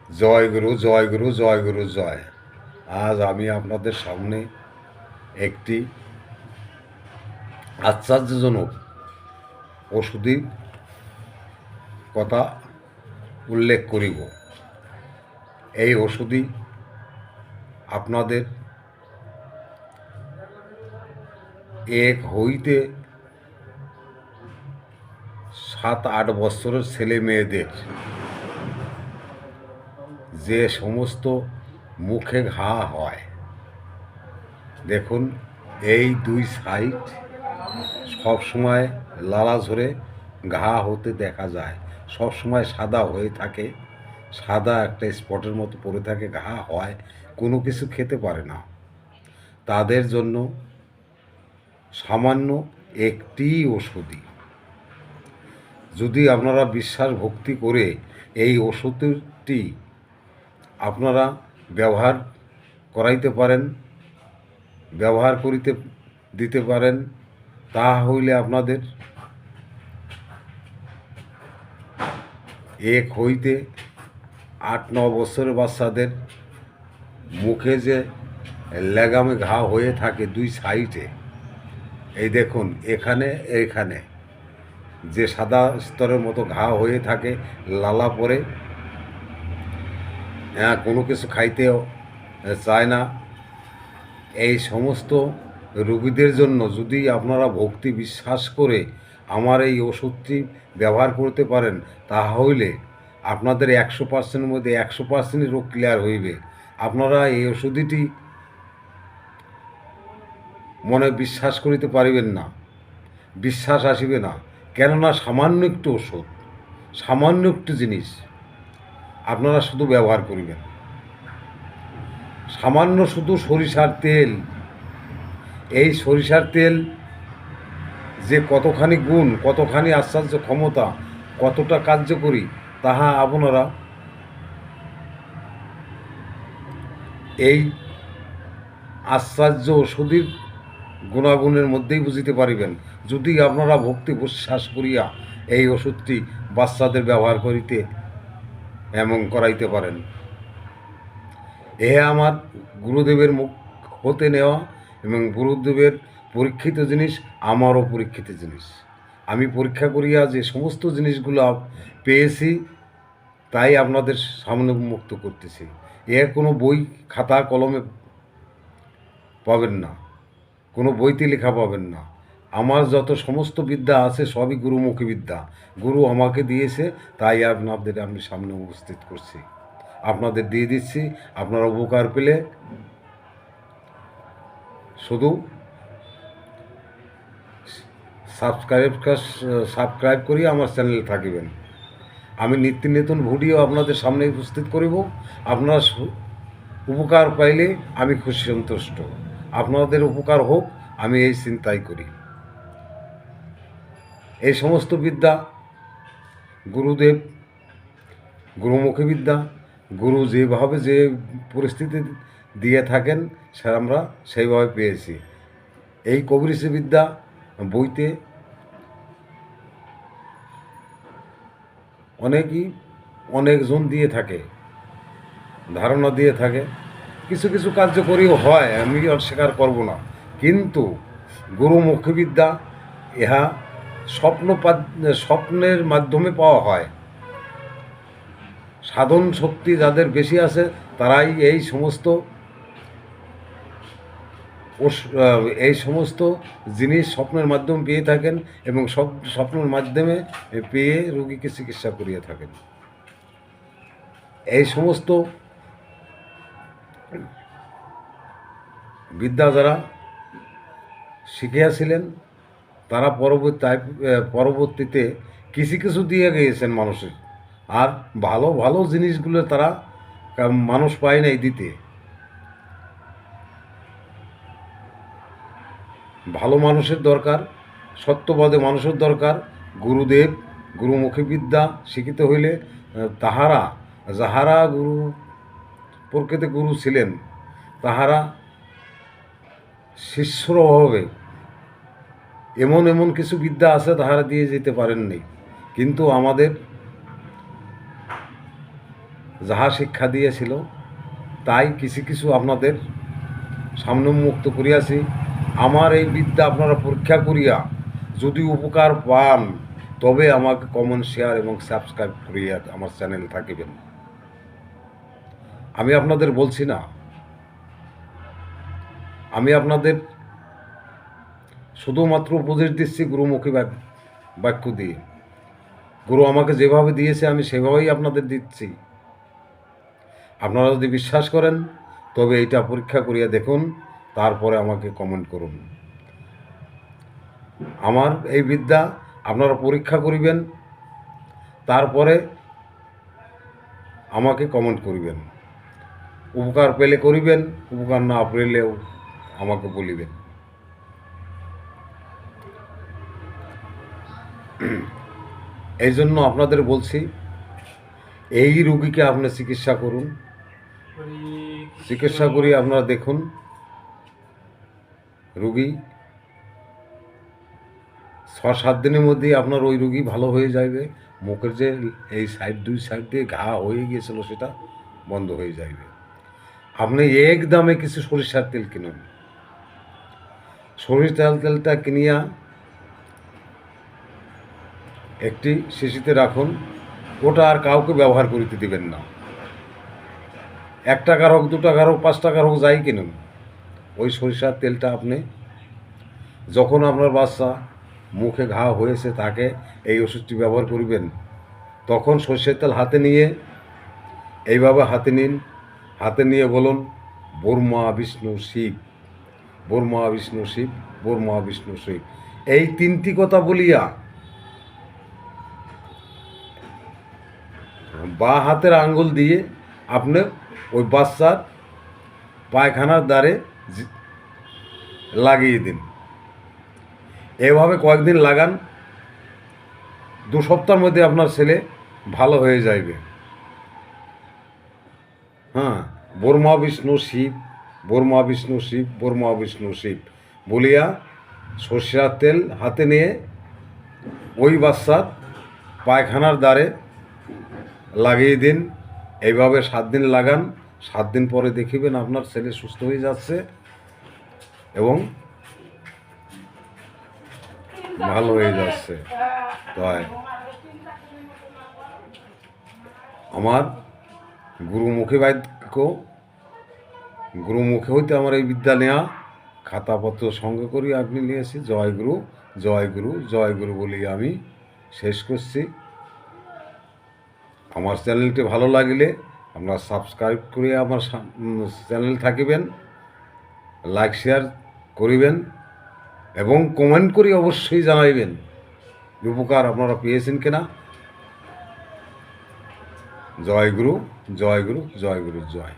জয় গুরু, জয় গুরু, জয় গুরু, জয়। আজ আমি আপনাদের সামনে একটি আশ্চর্যজনক ওষুধি কথা উল্লেখ করিব। এই ওষুধি আপনাদের এক হইতে 7-8 বছরের ছেলে মেয়েদের যে সমস্ত মুখে ঘা হয়, দেখুন এই দুই সাইড সবসময় লালা ঝরে ঘা হতে দেখা যায়, সবসময় সাদা হয়ে থাকে, সাদা একটা স্পটের মতো পড়ে থাকে, ঘা হয়, কোনো কিছু খেতে পারে না। তাদের জন্য সামান্য একটি ওষুধই, যদি আপনারা বিশ্বাস ভক্তি করে এই ওষুধটি আপনারা ব্যবহার করাইতে পারেন, ব্যবহার করিতে দিতে পারেন, তা হইলে আপনাদের এক হইতে 8-9 বছরের বাচ্চাদের মুখে যে লেগামে ঘা হয়ে থাকে দুই সাইডে, এই দেখুন এখানে এইখানে যে সাদা স্তরের মতো ঘা হয়ে থাকে, লালা পরে, কোনো কিছু খাইতেও চায় না, এই সমস্ত রোগীদের জন্য যদি আপনারা ভক্তি বিশ্বাস করে আমার এই ওষুধটি ব্যবহার করতে পারেন, তাহলে আপনাদের 100%-এর মধ্যে 100%ই রোগ ক্লিয়ার হইবে। আপনারা এই ওষুধটি মনে বিশ্বাস করিতে পারিবেন না, বিশ্বাস আসিবে না, কেননা সামান্য একটু ওষুধ, সামান্য একটু জিনিস আপনারা শুধু ব্যবহার করিবেন। সামান্য শুধু সরিষার তেল, এই সরিষার তেল যে কতখানি গুণ, কতখানি আশ্চর্য ক্ষমতা, কতটা কার্যকরী, তাহা আপনারা এই আশ্চর্য ওষুধের গুণাগুণের মধ্যেই বুঝিতে পারিবেন, যদি আপনারা ভক্তি বিশ্বাস করিয়া এই ওষুধটি বাচ্চাদের ব্যবহার করিতে এবং করাইতে পারেন। এ আমার গুরুদেবের মুখ হতে নেওয়া এবং গুরুদেবের পরীক্ষিত জিনিস, আমারও পরীক্ষিত জিনিস। আমি পরীক্ষা করিয়া যে সমস্ত জিনিসগুলো পেয়েছি, তাই আপনাদের সামনে মুক্ত করতেছি। এর কোনো বই খাতা কলমে পাবেন না, কোনো বইতে লেখা পাবেন না। আমার যত সমস্ত বিদ্যা আছে সবই গুরুমুখী বিদ্যা, গুরু আমাকে দিয়েছে, তাই আপনাদের আমি সামনে উপস্থিত করছি, আপনাদের দিয়ে দিচ্ছি। আপনারা উপকার পেলে শুধু সাবস্ক্রাইব করি আমার চ্যানেলে থাকিবেন। আমি নিত্য নতুন ভিডিও আপনাদের সামনে উপস্থিত করিব। আপনারা উপকার পাইলে আমি খুশি সন্তুষ্ট, আপনাদের উপকার হোক আমি এই চিন্তাই করি। এই সমস্ত বিদ্যা গুরুদেব, গুরুমুখী বিদ্যা, গুরু যেভাবে যে পরিস্থিতি দিয়ে থাকেন সে আমরা সেইভাবে পেয়েছি। এই কবিরাজি বিদ্যা বইতে অনেকজন দিয়ে থাকে, ধারণা দিয়ে থাকে, কিছু কিছু কার্যকরীও হয়, আমি অস্বীকার করব না, কিন্তু গুরুমুখী বিদ্যা ইহা স্বপ্নের মাধ্যমে পাওয়া হয়। সাধন শক্তি যাদের বেশি আছে তারাই এই সমস্ত জিনিস স্বপ্নের মাধ্যমে পেয়ে থাকেন এবং স্বপ্নের মাধ্যমে পেয়ে রোগীকে চিকিৎসা করিয়ে থাকেন। এই সমস্ত বিদ্যা যারা শিখিয়াছিলেন তারা পরবর্তীতে কিছু কিছু দিয়ে গিয়েছেন মানুষের, আর ভালো ভালো জিনিসগুলো তারা মানুষ পায় নাই দিতে। ভালো মানুষের দরকার, সত্যবাদী মানুষের দরকার। গুরুদেব, গুরুমুখী বিদ্যা শিখিতে হইলে যাহারা গুরু প্রকৃতি গুরু ছিলেন তাহারা শিষ্যর অভাবে এমন এমন কিছু বিদ্যা আছে তাহারা দিয়ে যেতে পারেননি, কিন্তু আমাদের যাহা শিক্ষা দিয়েছিল তাই কিছু কিছু আপনাদের সামনে মুক্ত করিয়াছি। আমার এই বিদ্যা আপনারা পরীক্ষা করিয়া যদি উপকার পান তবে আমাকে কমেন্ট, শেয়ার এবং সাবস্ক্রাইব করিয়া আমার চ্যানেল থাকিবেন। আমি আপনাদের বলছি না, আমি আপনাদের শুধুমাত্র উপদেশ দিচ্ছি গুরুমুখী বাক্য দিয়ে। গুরু আমাকে যেভাবে দিয়েছে আমি সেভাবেই আপনাদের দিচ্ছি। আপনারা যদি বিশ্বাস করেন তবে এইটা পরীক্ষা করিয়া দেখুন, তারপরে আমাকে কমেন্ট করুন। আমার এই বিদ্যা আপনারা পরীক্ষা করিবেন, তারপরে আমাকে কমেন্ট করিবেন। উপকার পেলে করিবেন, উপকার না পেলেও আমাকে বলিবেন। এই জন্য আপনাদের বলছি, এই রোগীকে আপনি চিকিৎসা করুন, চিকিৎসা করি আপনারা দেখুন রোগী 6-7 দিনের মধ্যেই আপনার ওই রোগী ভালো হয়ে যাবে। মুখের যে এই দুই সাইড দিয়ে ঘা হয়ে গিয়েছিল সেটা বন্ধ হয়ে যাবে। আপনি একদমে কিছু সরিষার তেল কিনুন, সরিষার তেলটা কিনিয়া একটি শিশিতে রাখুন, ওটা আর কাউকে ব্যবহার করিতে দিবেন না। 1 টাকার হোক, 2 টাকার হোক, 5 টাকার হোক, যাই কিনুন, ওই সরিষার তেলটা আপনি যখন আপনার বাচ্চা মুখে ঘা হয়েছে তাকে এই ওষুধটি ব্যবহার করবেন, তখন সরষের তেল হাতে নিয়ে এইভাবে হাতে নিন, হাতে নিয়ে বলুন ব্রহ্মা বিষ্ণু শিব, ব্রহ্মা বিষ্ণু শিব, ব্রহ্মা বিষ্ণু শিব, এই 3টি কথা বলিয়া বা হাতের আঙ্গুল দিয়ে আপনি ওই বাচ্চার পায়খানার দ্বারে লাগিয়ে দিন। এভাবে কয়েকদিন লাগান, 2 সপ্তাহের মধ্যে আপনার ছেলে ভালো হয়ে যাবে। হ্যাঁ, ব্রহ্মা বিষ্ণু শিব, ব্রহ্মা বিষ্ণু শিব, ব্রহ্মা বিষ্ণু শিব বলিয়া সরষের তেল হাতে নিয়ে ওই বাচ্চার পায়খানার দ্বারে লাগিয়ে দিন। এইভাবে 7 দিন লাগান, 7 দিন পরে দেখিবেন আপনার ছেলে সুস্থ হয়ে যাচ্ছে এবং ভালো হয়ে যাচ্ছে। তাই আমার গুরুমুখী বাক্য, গুরুমুখী হইতে আমার এই বিদ্যা নেওয়া, খাতাপত্র সঙ্গে করি আপনি নিয়েছি। জয় গুরু, জয় গুরু, জয় গুরু বলি আমি শেষ করছি। আমার চ্যানেলটি ভালো লাগলে আপনারা সাবস্ক্রাইব করে আমার চ্যানেল থাকিবেন, লাইক শেয়ার করিবেন এবং কমেন্ট করে অবশ্যই জানাইবেন উপকার আপনারা পেয়েছেন কিনা। জয় গুরু, জয় গুরু, জয় গুরু, জয়।